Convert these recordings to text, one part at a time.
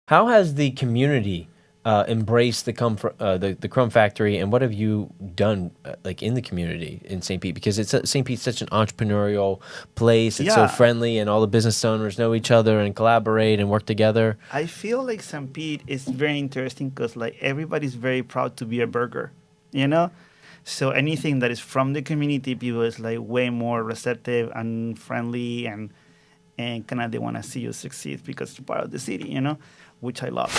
How has the community embraced the Crumb Factory, and what have you done like in the community in St. Pete? Because St. Pete's such an entrepreneurial place. It's so Yeah, friendly, and all the business owners know each other and collaborate and work together. I feel like St. Pete is very interesting because like everybody's very proud to be a burger, you know. So anything that is from the community, people is like way more receptive and friendly, and kind of they want to see you succeed because you're part of the city, which I love.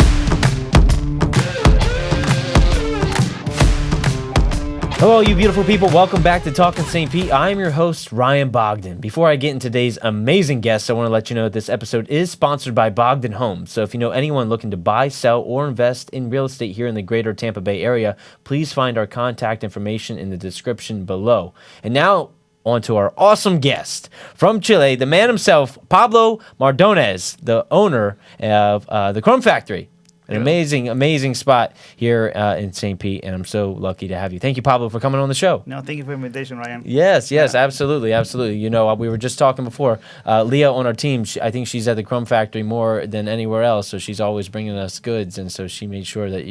Hello, you beautiful people. Welcome back to Talkin St. Pete. I'm your host, Ryan Bogdan. Before I get into today's amazing guests, I want to let you know that this episode is sponsored by Bogdan Homes. So if you know anyone looking to buy, sell, or invest in real estate here in the greater Tampa Bay area, please find our contact information in the description below. And now, on to our awesome guest from Chile, the man himself, Pablo Mardones, the owner of the Crumb Factory. An Yeah. amazing spot here in St. Pete, and I'm so lucky to have you. Thank you, Pablo, for coming on the show. No, thank you for the invitation, Ryan. Yes, Yeah. absolutely. You know, we were just talking before. Leah on our team, I think she's at the Crumb Factory more than anywhere else, so she's always bringing us goods, and so she made sure that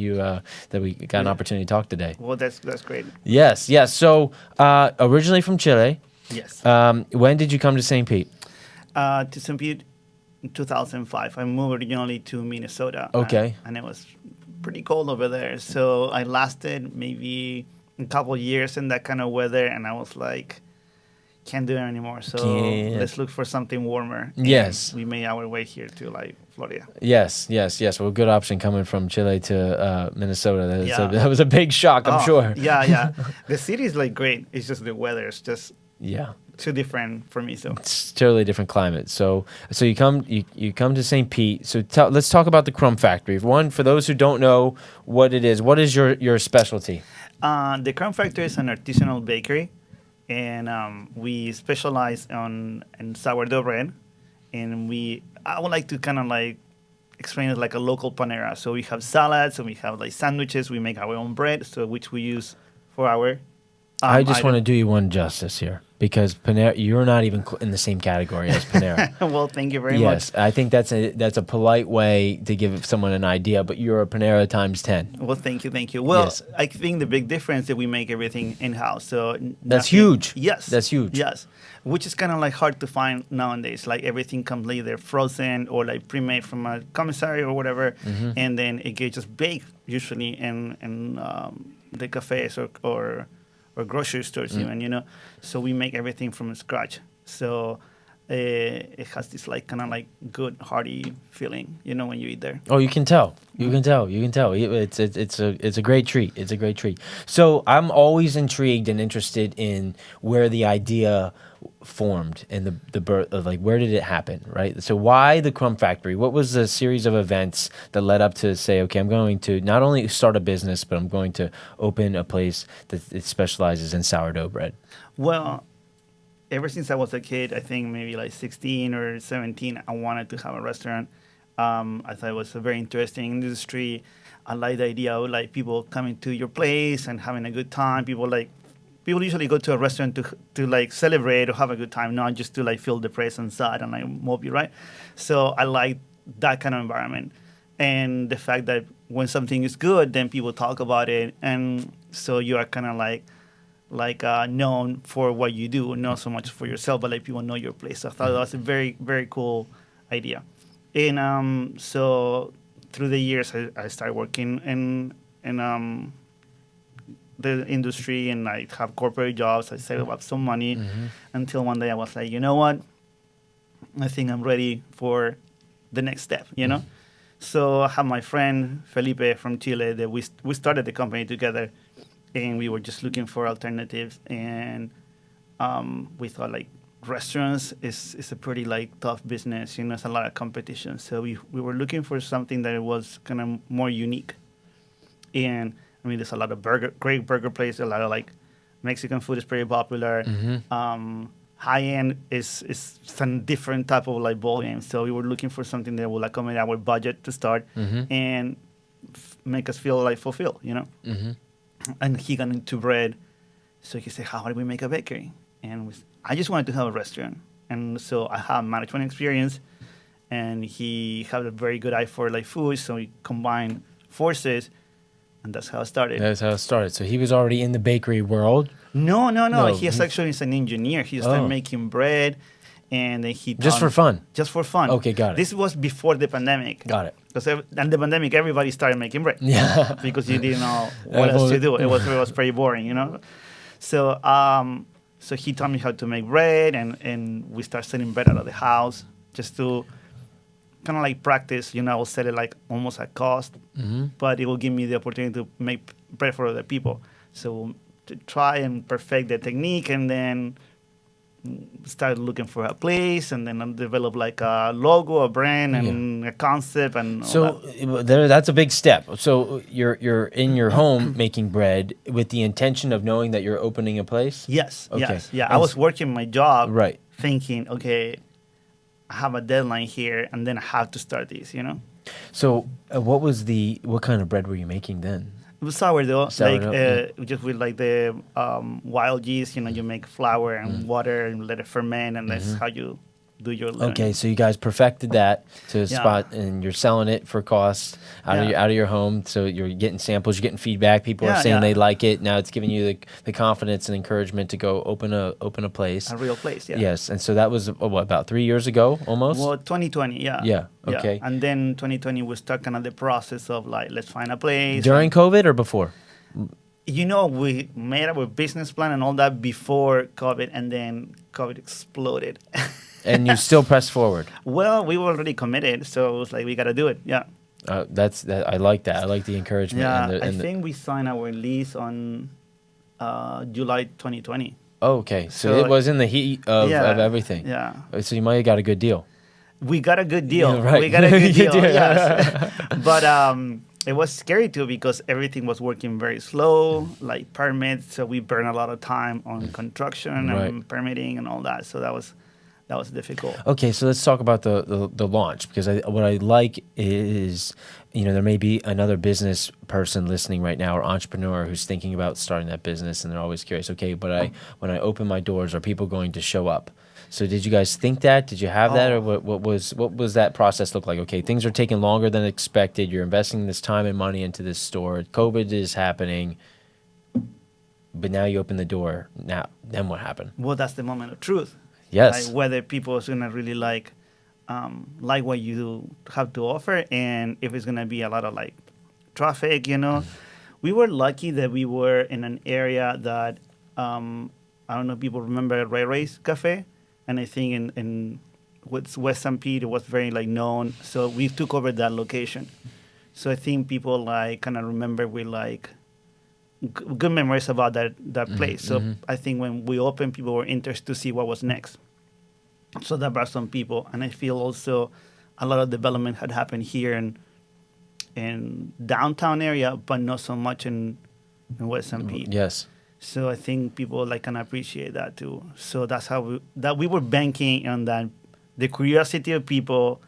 that we got an opportunity to talk today. Well, that's great. Yes. So originally from Chile, Yes. when did you come to St. Pete? To St. Pete in 2005. I moved originally to Minnesota. Okay. And it was pretty cold over there. So I lasted maybe a couple years in that kind of weather, and I was like, can't do it anymore. So Can't. let's look for something warmer. And Yes. we made our way here to like Florida. Yes. Well, good option coming from Chile to Minnesota. Yeah. That was a big shock, I'm Oh, sure. Yeah. The city is like great. It's just the weather is just Yeah. too different for me. So It's totally different climate. So you come to St. Pete. So let's talk about the Crumb Factory. For those who don't know what it is, what is your specialty? the Crumb Factory is an artisanal bakery, and we specialize in sourdough bread. And I would like to kind of like explain it like a local panera. So we have salads and we have like sandwiches. We make our own bread, so which we use for our. I just want to item. do you one justice here because Panera, you're not even in the same category as Panera. Well, thank you very Yes, much. I think that's a polite way to give someone an idea, but you're a Panera times 10. Well, thank you. Well, Yes. I think the big difference that we make everything in house. So That's nothing- huge. Yes, That's huge. Yes, which is kind of like hard to find nowadays. Like everything comes either frozen or like pre-made from a commissary or whatever, Mm-hmm. and then it gets just baked usually in the cafes or grocery stores even. So we make everything from scratch. So it has this like kind of like good hearty feeling, when you eat there. Oh, you can tell. You can tell. It's a great treat. It's a great treat. So I'm always intrigued and interested in where the idea formed and the birth of, like, where did it happen, right? So why the Crumb Factory? What was the series of events that led up to say, okay, I'm going to not only start a business, but I'm going to open a place that it specializes in sourdough bread? Well, ever since I was a kid, I think maybe like 16 or 17, I wanted to have a restaurant. I thought it was a very interesting industry. I like the idea of like people coming to your place and having a good time. People usually go to a restaurant to like celebrate or have a good time, not just to like feel depressed inside and like mopey, right? So I like that kind of environment, and the fact that when something is good, then people talk about it, and so you are kind of like known for what you do, not so much for yourself, but like people know your place. So I thought that was a very, very cool idea. And so through the years, I started working in the industry, and I have corporate jobs. I saved up some money until one day I was like, you know what? I think I'm ready for the next step. So I have my friend Felipe from Chile that we started the company together, and we were just looking for alternatives, and we thought like restaurants is a pretty like tough business. It's a lot of competition, so we were looking for something that was kind of more unique. And I mean, there's a lot of great burger places. A lot of like Mexican food is pretty popular. High end is some different type of like volume, so we were looking for something that would accommodate our budget to start and make us feel like fulfilled. And he got into bread, so he said, "How do we make a bakery?" And I just wanted to have a restaurant, and so I have management experience, and he had a very good eye for like food, so we combined forces, and that's how it started. That's how it started. So he was already in the bakery world. No. No, He is actually is an engineer. He started Oh. making bread, and then he Just taught- for fun? Just for fun. Okay, got it. This was before the pandemic. Got it. Because and the pandemic, everybody started making bread. Yeah. Because you didn't know what else to do. It was pretty boring, you know. So so he taught me how to make bread, and we started selling bread out of the house just to kind of like practice. You know, I will sell it like almost at cost, but it will give me the opportunity to make bread for other people. So to try and perfect the technique, and then started looking for a place, and then develop like a logo, a brand, and a concept, and all So that. that's a big step. So you're in your home making bread with the intention of knowing that you're opening a place? Yes, Okay. yes, yeah. And I was working my job, Right. thinking, okay, I have a deadline here, and then I have to start this. You know, So what kind of bread were you making then? it was sourdough, Sourdough, just with like the wild yeast. You know, you make flour and water and let it ferment, and that's how you do your living. Okay, so you guys perfected that to a Yeah. spot, and you're selling it for costs out of your home. So you're getting samples, you're getting feedback. People are Yeah, saying yeah. they like it. Now it's giving you the confidence and encouragement to go open a place. A real place, yeah. Yes, and so that was about 3 years ago, almost. Well, 2020, yeah. Yeah, okay. And then 2020 we start kind of the process of like, let's find a place. During COVID or before? You know, we made our business plan and all that before COVID, and then COVID exploded. And you still press forward. Well, we were already committed, so it was like, we got to do it. Yeah. I like that. I like the encouragement. Yeah. and I the, think we signed our lease on July 2020. oh, okay, so So- it was in the heat of everything. Yeah. So you might have got a good deal. We got a good deal. Yeah, right. We got a good Good deal, deal. yes. But it was scary too, because everything was working very slow, like permits. So we burned a lot of time on construction Right. and permitting and all that. So that was difficult. Okay, so let's talk about the launch, because what I like is, there may be another business person listening right now, or entrepreneur who's thinking about starting that business, and they're always curious. Okay, but when I open my doors, are people going to show up? So did you guys think that? Did you have that, or what was that process look like? Okay, things are taking longer than expected. You're investing this time and money into this store. COVID is happening, but now you open the door. Now, then what happened? Well, that's the moment of truth. Yes. Like whether people is gonna really like what you have to offer, and if it's gonna be a lot of like traffic. We were lucky that we were in an area that I don't know if people remember Ray Ray's Cafe, and I think in West St. Pete it was very like known. So we took over that location. So I think people like kind of remember with like good memories about that place. So I think when we opened, people were interested to see what was next. So that brought some people, and I feel also a lot of development had happened here in downtown area, but not so much in West St. Pete. Yes. So I think people like can appreciate that too. So that's how we were banking on that, the curiosity of people.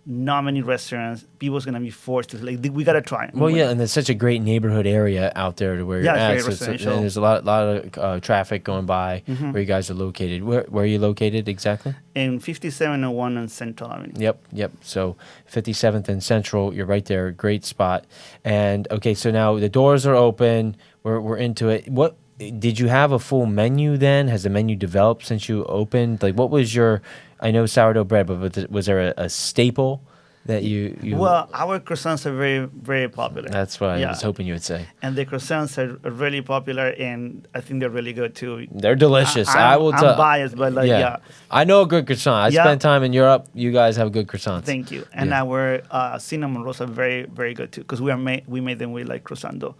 Not many restaurants. People's gonna be forced to like. We gotta try. Well, yeah, and there's such a great neighborhood area out there to where you're Yeah, at. it's very residential. And there's a lot of traffic going by where you guys are located. Where are you located exactly? In 5701 on Central Avenue. Yep. So 57th and Central, you're right there. Great spot. And okay, so now the doors are open. We're into it. What did you have a full menu then? Has the menu developed since you opened? Like, what was your? I know sourdough bread, but was there a staple that you? Well, our croissants are very, very popular. That's what I was hoping you would say. And the croissants are really popular, and I think they're really good too. They're delicious. I'm biased, but like, yeah. I know a good croissant. I spent time in Europe. You guys have good croissants. Thank you. And our cinnamon rolls are very, very good too, because we made them with like croissant dough.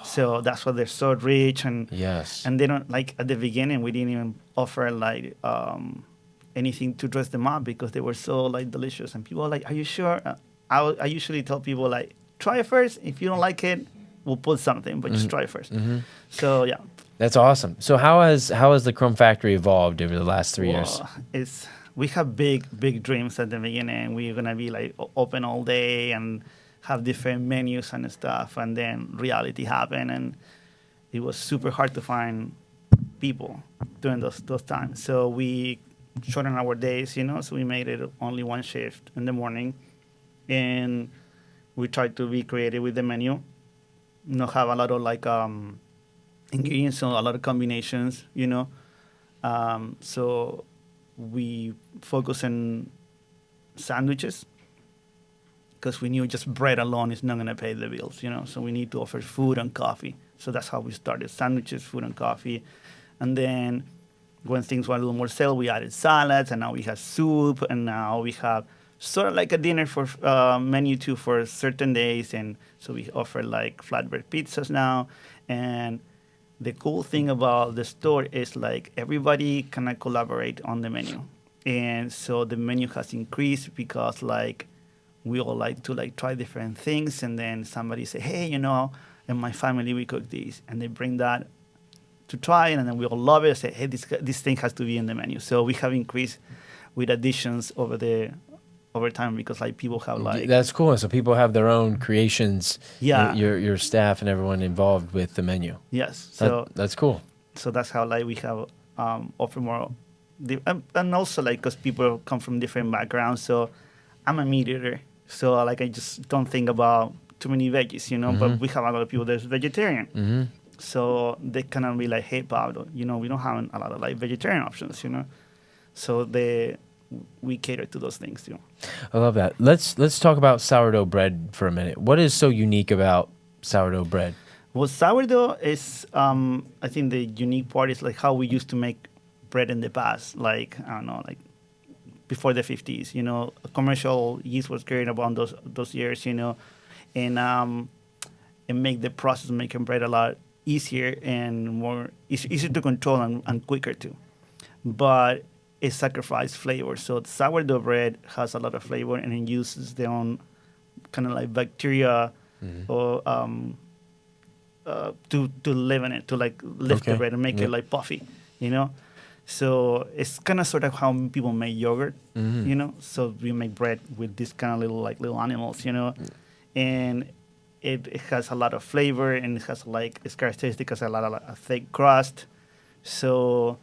So that's why they're so rich, and and they don't like at the beginning we didn't even offer like anything to dress them up because they were so like delicious, and people are like, "Are you sure?" I usually tell people like, "Try it first. If you don't like it, we'll put something, but just try it first." So yeah, that's awesome. So how has the Crumb Factory evolved over the last 3 years? We have big dreams at the beginning. We're gonna be like open all day and have different menus and stuff, and then reality happened, and it was super hard to find people during those times. So we shorten our days, so we made it only one shift in the morning. And we tried to be creative with the menu, not have a lot of like ingredients, so a lot of combinations, So we focus on sandwiches because we knew just bread alone is not going to pay the bills, So we need to offer food and coffee. So that's how we started: sandwiches, food, and coffee. And then when things were a little more sale, we added salads, and now we have soup, and now we have sort of like a dinner for menu too for certain days. And so we offer like flatbread pizzas now. And the cool thing about the store is like everybody kind of collaborate on the menu. And so the menu has increased because like we all like to like try different things. And then somebody say, hey, in my family we cook this, and they bring that to try, and then we all love it. Say, hey, this thing has to be in the menu. So we have increased with additions over time because like people have like that's cool. So people have their own creations. Yeah, your staff and everyone involved with the menu. Yes, so that's cool. So that's how like we have offer more, and also like because people come from different backgrounds. So I'm a meat eater, so like I just don't think about too many veggies, But we have a lot of people that's vegetarian. Mm-hmm. So they kind of be like, hey, Pablo, we don't have a lot of like vegetarian options, So we cater to those things too. I love that. Let's talk about sourdough bread for a minute. What is so unique about sourdough bread? Well, sourdough is, I think the unique part is like how we used to make bread in the past. Like, I don't know, like before the 50s, commercial yeast was carried around those years, and make the process of making bread a lot easier and more easier to control and quicker too. But it sacrifices flavor. So the sourdough bread has a lot of flavor, and it uses their own kind of like bacteria or to live in it, to like lift the bread and make it like puffy, So it's kind of sort of how people make yogurt, So we make bread with this kind of little animals, and it has a lot of flavor, and it has like its characteristic has a lot of like, a thick crust, so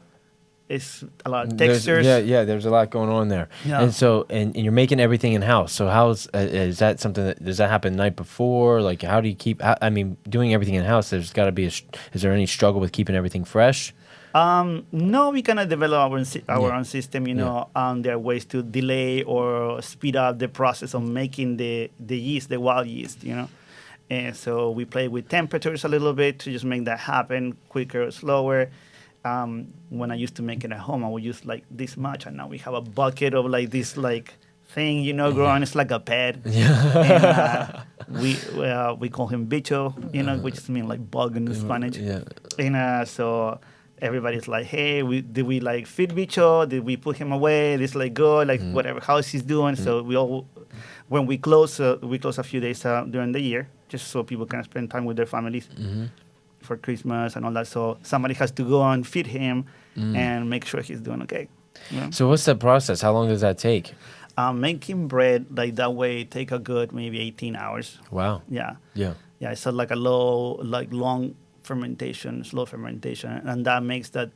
it's a lot of textures. There's a lot going on there. Yeah. And so and you're making everything in house. So how's is that something that does that happen the night before? Like how do you keep? I mean, doing everything in house. There's got to be is there any struggle with keeping everything fresh? No, we kind of develop our own system, there are ways to delay or speed up the process of making the yeast, the wild yeast, And so we play with temperatures a little bit to just make that happen quicker or slower. When I used to make it at home, I would use like this much, and now we have a bucket of like this like thing, growing. It's like a pet. Yeah. And, we call him bicho, which means like bug in Spanish. Yeah. And so everybody's like, hey, did we like feed bicho? Did we put him away? This like good, like whatever. How is he doing? So we all, when we close a few days during the year, just so people can spend time with their families for Christmas and all that. So somebody has to go and feed him and make sure he's doing okay. So what's the process? How long does that take? Making bread like that way take a good maybe 18 hours. Wow. Yeah. Yeah. Yeah. It's like a long fermentation, slow fermentation, and that makes that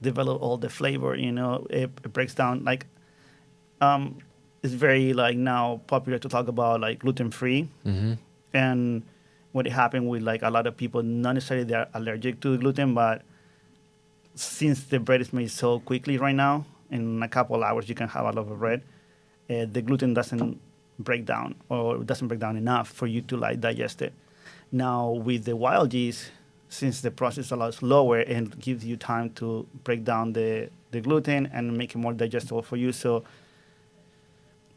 develop all the flavor. It breaks down like it's very like now popular to talk about like gluten free, and what happened with like a lot of people, not necessarily they're allergic to gluten, but since the bread is made so quickly right now, in a couple of hours you can have a lot of bread, the gluten doesn't break down or doesn't break down enough for you to like digest it. Now with the wild yeast, since the process is a lot slower and gives you time to break down the gluten and make it more digestible for you. So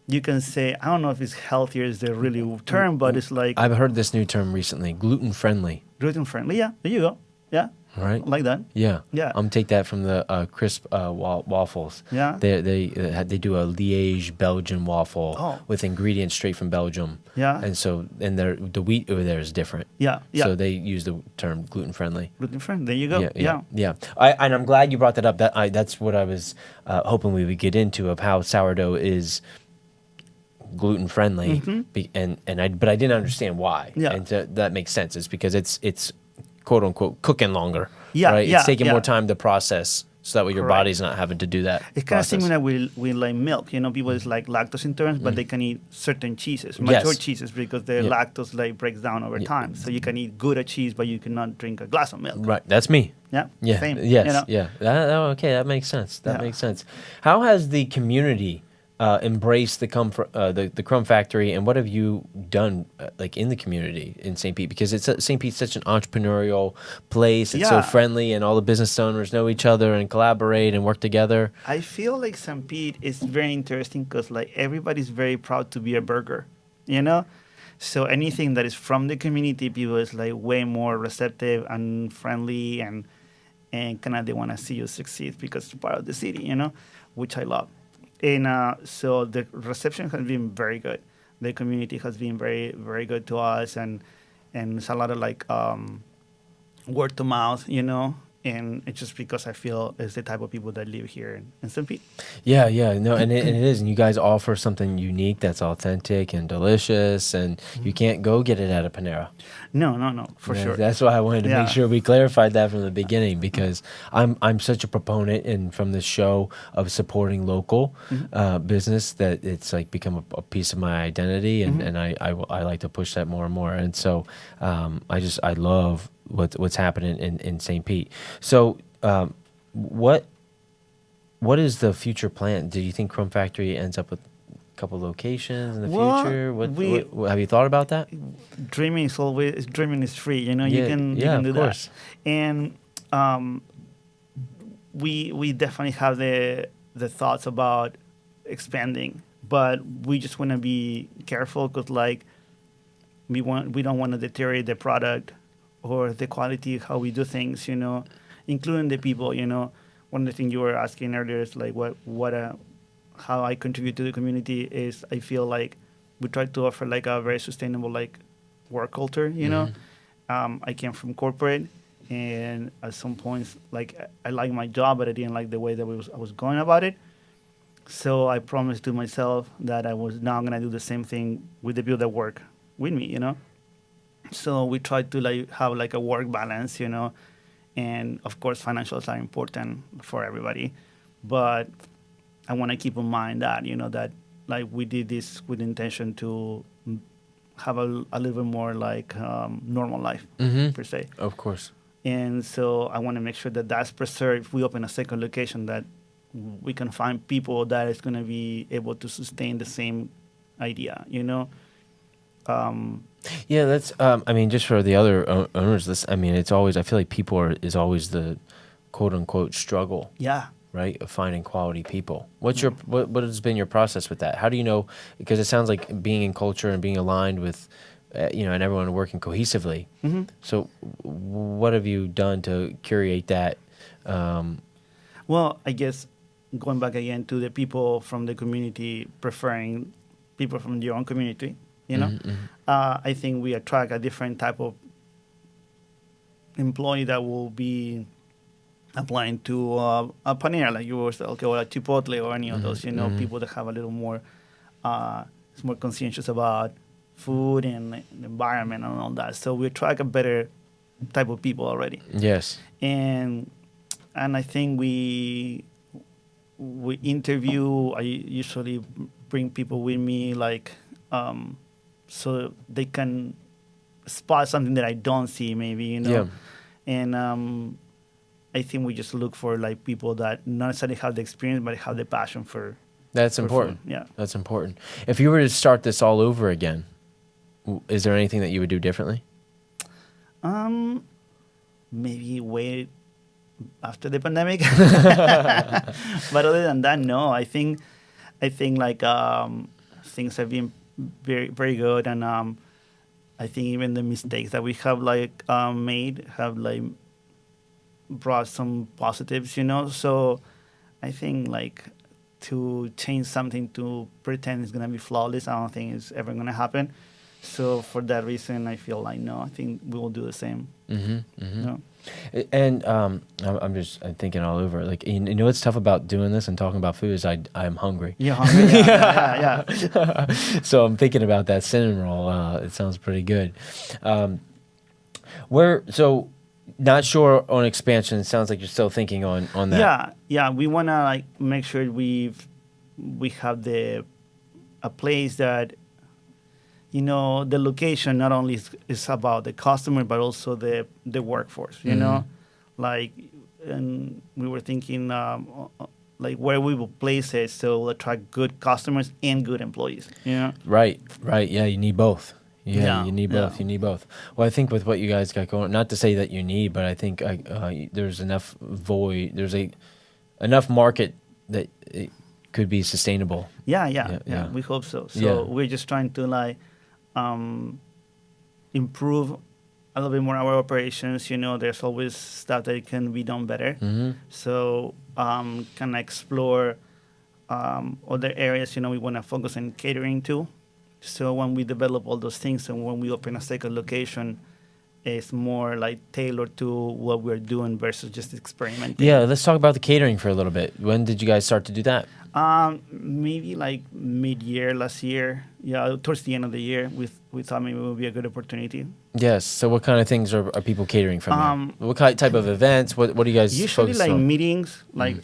you can say, I don't know if it's healthier is the really term, but it's like... I've heard this new term recently, gluten-friendly. Gluten-friendly, yeah. There you go. Yeah. All right. Like that. Yeah. Yeah. I'm take that from the crisp waffles. Yeah. They do a Liège Belgian waffle with ingredients straight from Belgium. Yeah. And so the wheat over there is different. Yeah. Yeah. So they use the term gluten-friendly. Gluten-friendly. There you go. Yeah. And I'm glad you brought that up. That's what I was hoping we would get into, of how sourdough is gluten friendly, but I didn't understand why. Yeah. And that makes sense. It's because it's quote unquote cooking longer. Yeah. Right. Yeah, it's taking more time to process. so that way your Correct. body's not having to do that. It's kind of process. similar with like milk. People is like lactose intolerant, but they can eat certain cheeses, mature cheeses, because the lactose like breaks down over time. So you can eat Gouda cheese, but you cannot drink a glass of milk. Right, that's me. Yeah. Yeah. Same. Yes. Yeah. Okay, that makes sense. That makes sense. How has the community embraced the Crumb Factory, and what have you done like in the community in St. Pete? Because St. Pete's such an entrepreneurial place. It's so friendly, and all the business owners know each other and collaborate and work together. I feel like St. Pete is very interesting because like everybody's very proud to be a burger. So anything that is from the community, people is like way more receptive and friendly, and kind of they want to see you succeed because it's part of the city, which I love. And so the reception has been very good. The community has been very, very good to us, and it's a lot of like word to mouth, and it's just because I feel it's the type of people that live here in St. Pete. Yeah, no, and it is, and you guys offer something unique that's authentic and delicious, and you can't go get it at a Panera. No, for sure. That's why I wanted to make sure we clarified that from the beginning, because I'm such a proponent, and from this show, of supporting local business, that it's like become a piece of my identity, and I like to push that more and more, and so I love what's happening in St. Pete. So what is the future plan? Do you think Crumb Factory ends up with a couple locations in the future? What have you thought about that? Dreaming is free. You can do course. That. And we definitely have the thoughts about expanding, but we just want to be careful because like we don't want to deteriorate the product or the quality of how we do things, including the people, One of the things you were asking earlier is like how I contribute to the community is I feel like we try to offer like a very sustainable like work culture, I came from corporate, and at some points like I like my job, but I didn't like the way that I was going about it. So I promised to myself that I was now going to do the same thing with the people that work with me, So we try to like have like a work balance, and of course financials are important for everybody, but I want to keep in mind that, that like we did this with intention to have a little bit more like normal life per se. Of course. And so I want to make sure that that's preserved. If we open a second location, that we can find people that is going to be able to sustain the same idea, Yeah, that's. I mean, just for the other owners, it's always. I feel like people is always the quote unquote struggle. Yeah. Right, of finding quality people. What has been your process with that? How do you know? Because it sounds like being in culture and being aligned with, and everyone working cohesively. So, what have you done to curate that? Well, I guess going back again to the people from the community preferring people from your own community. I think we attract a different type of employee that will be applying to a Panera, like you were saying, or a Chipotle or any of those, people that have a little more, it's more conscientious about food and the environment and all that. So we attract a better type of people already. Yes. And I think we interview. I usually bring people with me, like, so they can spot something that I don't see, maybe, Yeah. And I think we just look for like people that not necessarily have the experience, but have the passion for. That's important. Food. Yeah, that's important. If you were to start this all over again, is there anything that you would do differently? Maybe wait after the pandemic. But other than that, no. I think like things have been very, very good, and I think even the mistakes that we have like made have like brought some positives, So I think like to change something to pretend it's gonna be flawless, I don't think it's ever gonna happen. So for that reason, I feel like no, I think we will do the same. No? And I'm thinking all over. Like, what's tough about doing this and talking about food is I'm hungry. You're hungry. Yeah. So I'm thinking about that cinnamon roll. It sounds pretty good. not sure on expansion. It sounds like you're still thinking on that. Yeah. We wanna like make sure we have a place that, the location not only is about the customer but also the workforce. Like, and we were thinking like where we will place it so we'll attract good customers and good employees. Right. Yeah, you need both. Yeah, you need both. Yeah. You need both. Well, I think with what you guys got going, not to say that you need, but I think there's enough void. There's enough market that it could be sustainable. Yeah. We hope so. So we're just trying to like improve a little bit more our operations. There's always stuff that can be done better. So can explore other areas. We want to focus on catering too. So when we develop all those things and when we open a second location, it's more like tailored to what we're doing versus just experimenting. Yeah, let's talk about the catering for a little bit. When did you guys start to do that? Maybe like mid-year last year. Yeah, towards the end of the year, we thought maybe it would be a good opportunity. Yes. So what kind of things are people catering from here? What type of events? What do you guys usually focus like on? meetings, like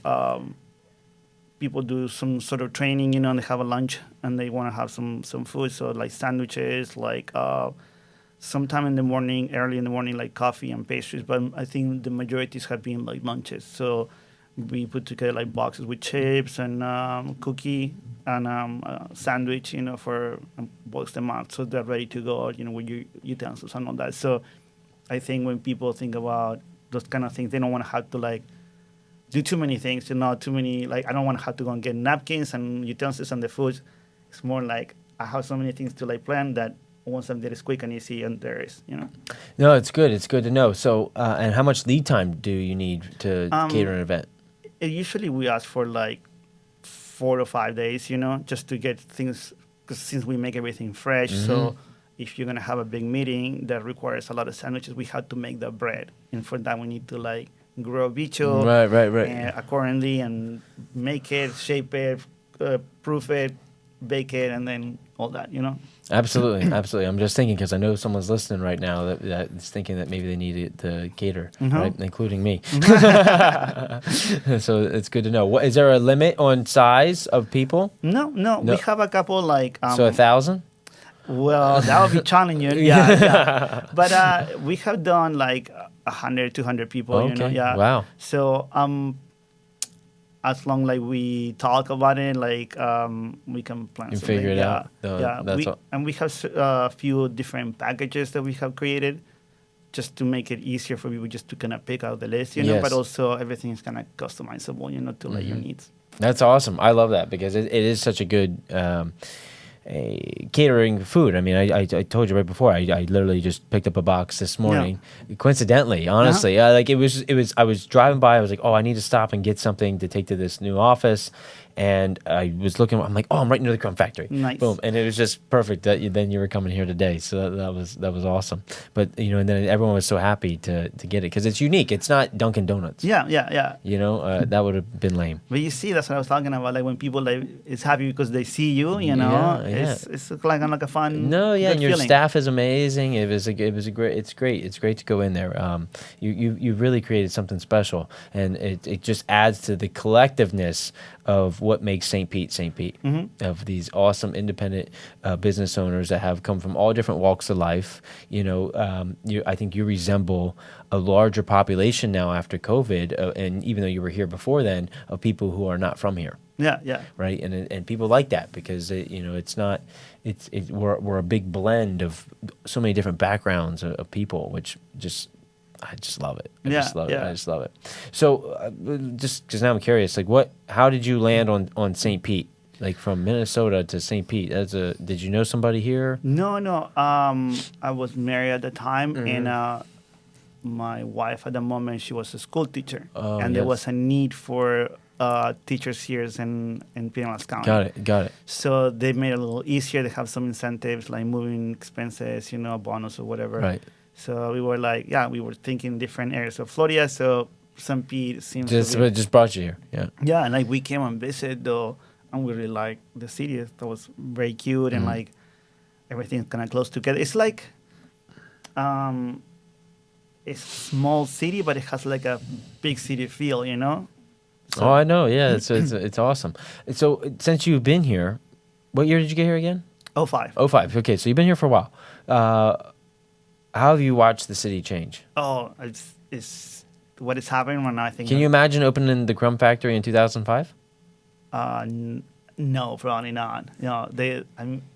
people do some sort of training, and they have a lunch and they want to have some food. So like sandwiches, like sometime in the morning, early in the morning, like coffee and pastries. But I think the majorities have been like lunches. So we put together like boxes with chips and cookie and sandwich, for box them out so they're ready to go out, with your utensils and all that. So I think when people think about those kind of things, they don't want to have to like do too many things, too many, like I don't want to have to go and get napkins and utensils and the food. It's more like I have so many things to like plan that once I'm there is quick and easy and there is, No, it's good. It's good to know. So, and how much lead time do you need to cater an event? Usually we ask for like 4 to 5 days, just to get things, because since we make everything fresh, so if you're going to have a big meeting that requires a lot of sandwiches, we have to make the bread. And for that, we need to like grow bicho right. accordingly and make it, shape it, proof it, bake it, and then all that, Absolutely. I'm just thinking because I know someone's listening right now that's thinking that maybe they need to cater, right? Including me. So it's good to know. Is there a limit on size of people? No. We have a couple like... so 1,000? Well, that would be challenging. Yeah. But we have done like 100, 200 people, Okay. Wow. So as long like we talk about it, like we can plan You something. figure it out. And we have a few different packages that we have created just to make it easier for people just to kind of pick out the list, Yes. but also everything is kind of customizable, to like your needs. That's awesome. I love that because it is such a good catering food. I mean, I told you right before. I literally just picked up a box this morning. Coincidentally, honestly, like it was. I was driving by. I was like, oh, I need to stop and get something to take to this new office. And I was looking. I'm like, oh, I'm right near the Crumb Factory. Nice. Boom, and it was just perfect that then you were coming here today. So that was awesome. But and then everyone was so happy to get it because it's unique. It's not Dunkin' Donuts. Yeah. That would have been lame. But you see, that's what I was talking about. Like when people like is happy because they see you, it's like a fun. No, yeah, good and your feeling. staff is amazing. It was a great. It's great. It's great to go in there. You really created something special, and it just adds to the collectiveness of what makes St. Pete, of these awesome independent business owners that have come from all different walks of life. I think you resemble a larger population now after COVID, and even though you were here before then, of people who are not from here. Yeah. Right, and people like that because it's not, we're a big blend of so many different backgrounds of people, which I just love it. I just love it. So, just because now I'm curious, like how did you land on St. Pete? Like from Minnesota to St. Pete? Did you know somebody here? No. I was married at the time, and my wife at the moment, she was a school teacher, and there was a need for teachers here in Pinellas County. Got it. So they made it a little easier. They have some incentives like moving expenses, a bonus or whatever. Right. So we were like, we were thinking different areas of Florida. So St. Pete seems just brought you here. Yeah. Yeah, and like we came and visited though, and we really liked the city. That was very cute, and like everything's kind of close together. It's like it's a small city, but it has like a big city feel, you know. So, Oh, I know. Yeah, it's awesome. And so since you've been here, what year did you get here again? oh, 05. Oh, 05. Okay, so you've been here for a while. How have you watched the city change? Oh, it's what is happening right now. I think. Can you imagine opening the Crumb Factory in 2005? No, probably not. You know,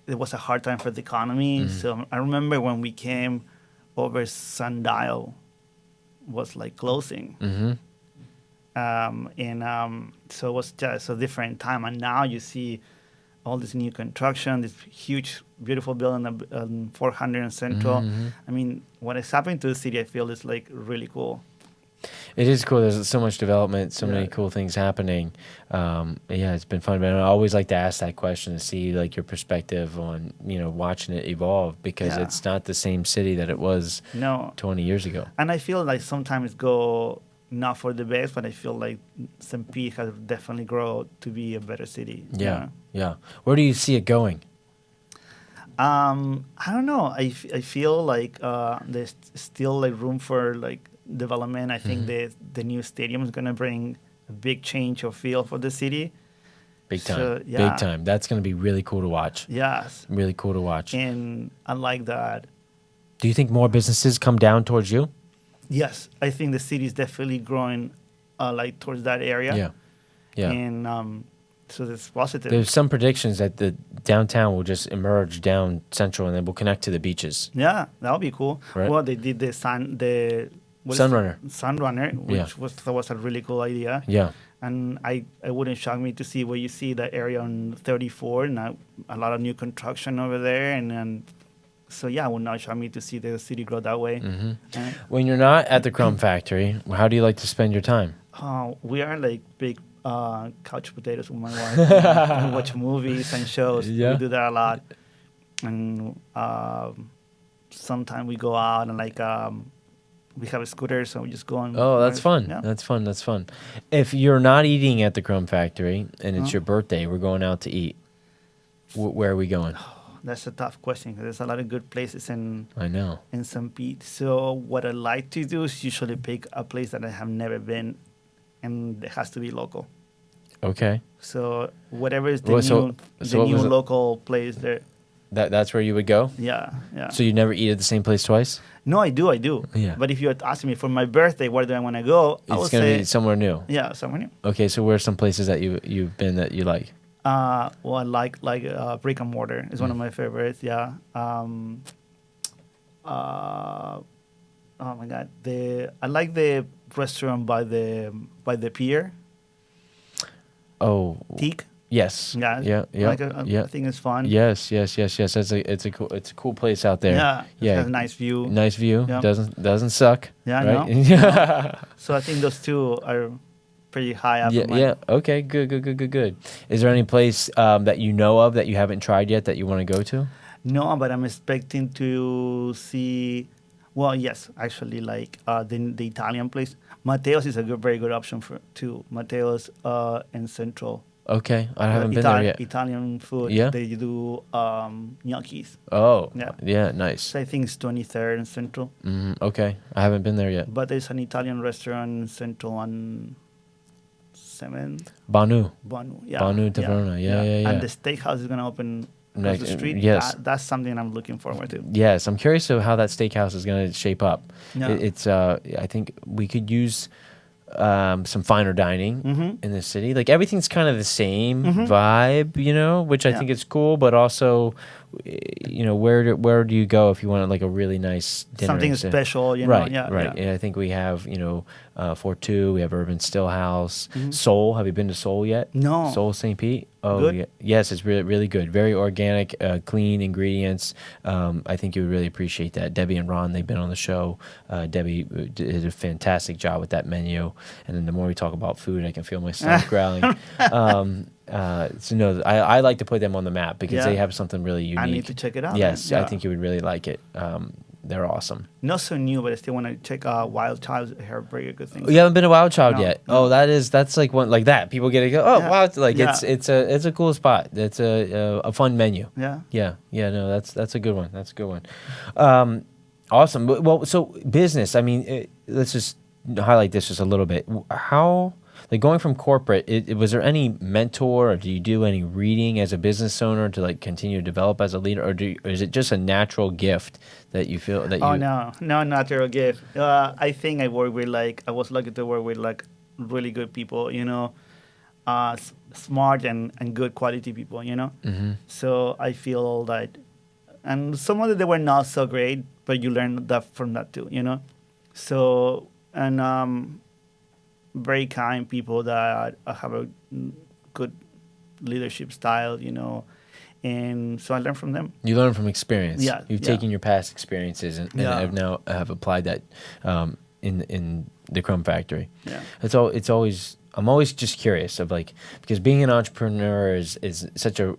it was a hard time for the economy. So I remember when we came over, Sundial was like closing. So it was just a different time. And now you see all this new construction, this huge, beautiful building on 400 and Central. I mean, what is happening to the city, I feel, is like really cool. It is cool. There's so much development, so many Yeah. cool things happening. Yeah, it's been fun. But I always like to ask that question to see like your perspective on watching it evolve, because Yeah. it's not the same city that it was No, 20 years ago. and I feel like sometimes go not for the best, but I feel like St. Pete has definitely grown to be a better city. Yeah. Where do you see it going? I don't know. I feel like there's still like room for like development. I think the new stadium is gonna bring a big change of feel for the city. Big time. So, yeah. Big time. That's going to be really cool to watch. Yes, Really cool to watch. and I like that. Do you think more businesses come down towards you? Yes, I think the city is definitely growing like towards that area. Yeah. And so that's positive. There's some predictions that the downtown will just emerge down central and then will connect to the beaches. Yeah, that would be cool. Right. Well, they did the Sunrunner. Sunrunner, which Yeah. was a really cool idea. Yeah. And it wouldn't shock me to see where you see the area on 34 and a lot of new construction over there. And then, so yeah, it would not shock me to see the city grow that way. When you're not at the Crumb Factory, how do you like to spend your time? We are like big couch potatoes with my wife. We watch movies and shows. Yeah. We do that a lot. And sometimes we go out and like we have a scooter, so we just go on. Oh, that's fun. Yeah. That's fun. If you're not eating at the Crumb Factory and it's your birthday, we're going out to eat. Where are we going? That's a tough question because there's a lot of good places I know. in St. Pete. So what I like to do is usually pick a place that I have never been, and it has to be local. Okay. So whatever is the Well, so what new was it? local place there. That's where you would go? Yeah. So you never eat at the same place twice? No, I do. Yeah. But if you had asked me for my birthday, where do I want to go? I would It's going to say, be somewhere new. yeah, somewhere new. Okay, so where are some places that you've been that you like? Well, I like brick and mortar. It's one of my favorites. Yeah. Oh my God. I like the restaurant by the pier. Oh, Teak. yes. Yeah. Yeah. I think it's fun. Yes. It's a cool place out there. Yeah. It Yeah. has a nice view. Nice view. Yeah. Doesn't suck. Yeah, I right? know. So I think those two are pretty high up. in my- Yeah. Okay. Good. Is there any place that you know of that you haven't tried yet that you want to go to? No, but I'm expecting to see. Well, yes, actually, like the Italian place. Matteo's is a very good option too. Matteo's in Central. Okay, I haven't been there yet. Italian food. Yeah? They do gnocchis. Oh. Yeah. Yeah. Nice. So I think it's 23rd in Central. Okay, I haven't been there yet. But there's an Italian restaurant in Central on 7th. Banu. Banu. Yeah. Banu Taverna. Yeah. And the steakhouse is going to open across the street. Yes. That's something I'm looking forward to. Yes, I'm curious of how that steakhouse is going to shape up. Yeah. It's I think we could use some finer dining in the city. Like everything's kind of the same vibe, which I Yeah. think is cool. But also, where do you go if you want like a really nice dinner? Something instead? special, Right. Yeah. And I think we have Fortu, we have Urban Stillhouse, Seoul. Have you been to Seoul yet? No. Seoul St. Pete. Oh, Good? yeah. Yes, it's really good. Very organic, clean ingredients. I think you would really appreciate that. Debbie and Ron, they've been on the show. Debbie did a fantastic job with that menu. And then the more we talk about food, I can feel my stomach growling. I like to put them on the map because Yeah. they have something really unique. I need to check it out. Yes, Yeah. I think you would really like it. They're awesome. Not so new, but I still want to check Wild Child. I heard very good things. You haven't been to Wild Child No, yet? no. Oh, that's like one like that. People get to go. Oh, Yeah. wow! Like Yeah. it's a cool spot. It's a fun menu. Yeah. Yeah. No, that's a good one. That's a good one. Awesome. Well, so business. I mean, let's just highlight this just a little bit. How, like going from corporate, was there any mentor, or do you do any reading as a business owner to like continue to develop as a leader, or is it just a natural gift that you feel that you? Oh no, no natural gift. I think I was lucky to work with like really good people, smart and good quality people, Mm-hmm. So I feel that, and some of them they were not so great, but you learn that from that too, So and very kind people that have a good leadership style, and so I learned from them. You learn from experience. Yeah, You've yeah. taken your past experiences and Yeah. have now have applied that in the Crumb Factory. Yeah. It's always I'm always just curious of like, because being an entrepreneur is such a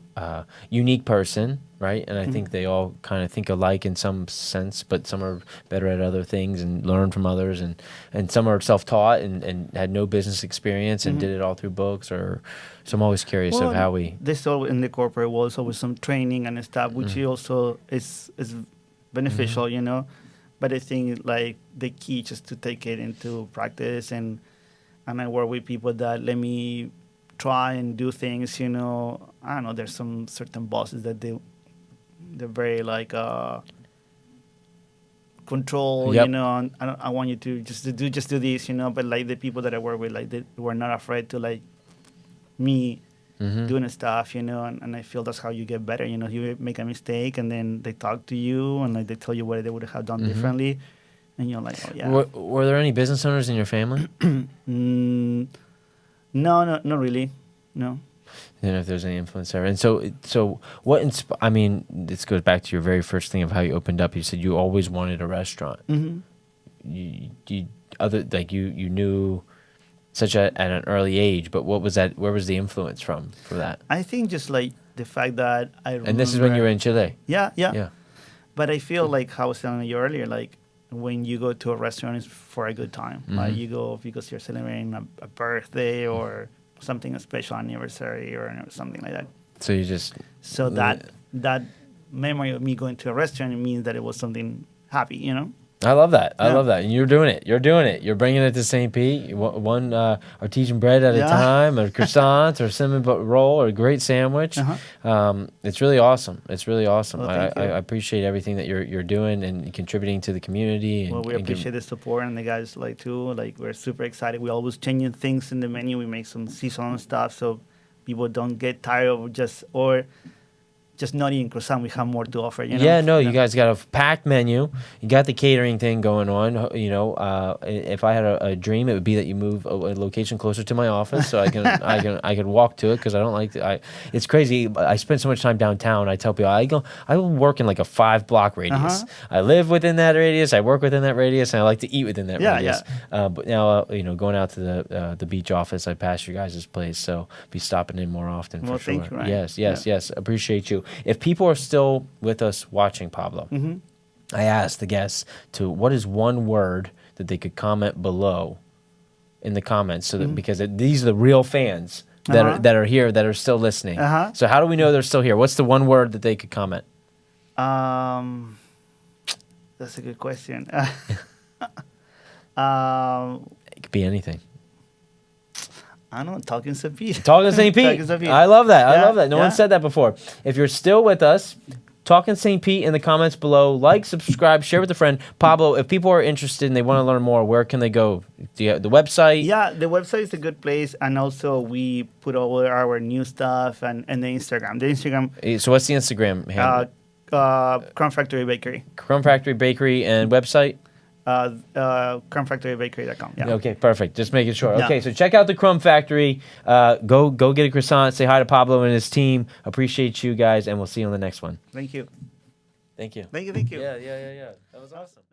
unique person, right? And I think they all kind of think alike in some sense, but some are better at other things and learn from others, and some are self-taught and had no business experience and did it all through books. Or so I'm always curious of how we. There's always in the corporate world always some training and stuff, which also is beneficial, But I think like the key just to take it into practice, and I work with people that let me try and do things. I don't know. There's some certain bosses that they're very like control. Yep. And I want you to just do this. But like the people that I work with, like they were not afraid to like me doing stuff. And I feel that's how you get better. You make a mistake and then they talk to you and like they tell you what they would have done differently. And you're like, oh, yeah. Were there any business owners in your family? No, not really. No. I don't know if there's any influence there. And so what? I mean, this goes back to your very first thing of how you opened up. You said you always wanted a restaurant. You knew such at an early age, but what was that? Where was the influence for that? I think just like the fact that I remember. And this is when you were in Chile. Yeah. But I feel like how I was telling you earlier, like when you go to a restaurant, it's for a good time. Like you go because you're celebrating a birthday or something, a special anniversary or something like that. So you just that memory of me going to a restaurant, it means that it was something happy, I love that. I Yeah. love that. And you're doing it. You're bringing it to St. Pete. One artesian bread at a time, a croissant or cinnamon roll or a great sandwich. It's really awesome. Well, thank you. I appreciate everything that you're doing and contributing to the community. And, Well, we appreciate the support and the guys like too. Like we're super excited. We always changing things in the menu. We make some seasonal stuff so people don't get tired of just not eating croissant. We have more to offer. Yeah, no, you guys got a packed menu. You got the catering thing going on. If I had a dream, it would be that you move a location closer to my office so I can walk to it, because I don't like to. It's crazy. I spend so much time downtown. I tell people I will work in like a 5-block radius. I live within that radius. I work within that radius, and I like to eat within that radius. But now, going out to the beach office, I pass your guys' place, so be stopping in more often for sure. Thank you, Ryan. Yes. Appreciate you. If people are still with us watching, Pablo, I asked the guests what is one word that they could comment below in the comments, so that because these are the real fans that are here, that are still listening. So how do we know they're still here? What's the one word that they could comment? That's a good question. It could be anything. I don't know, Talkin St. Talkin St. Pete. I love that. I love that. No one said that before. If you're still with us, Talkin St. Pete in the comments below. Like, subscribe, share with a friend. Pablo, if people are interested and they want to learn more, where can they go? Do you have the website? Yeah, the website is a good place. And also we put all our new stuff and the Instagram. So what's the Instagram handle? Crumb Factory Bakery. Crumb Factory Bakery and website? crumbfactorybakery.com. Yeah. Okay, perfect. Just making sure. Yeah. Okay, so check out the Crumb Factory. Go get a croissant. Say hi to Pablo and his team. Appreciate you guys, and we'll see you on the next one. Thank you. Thank you. Thank you. Yeah. That was awesome.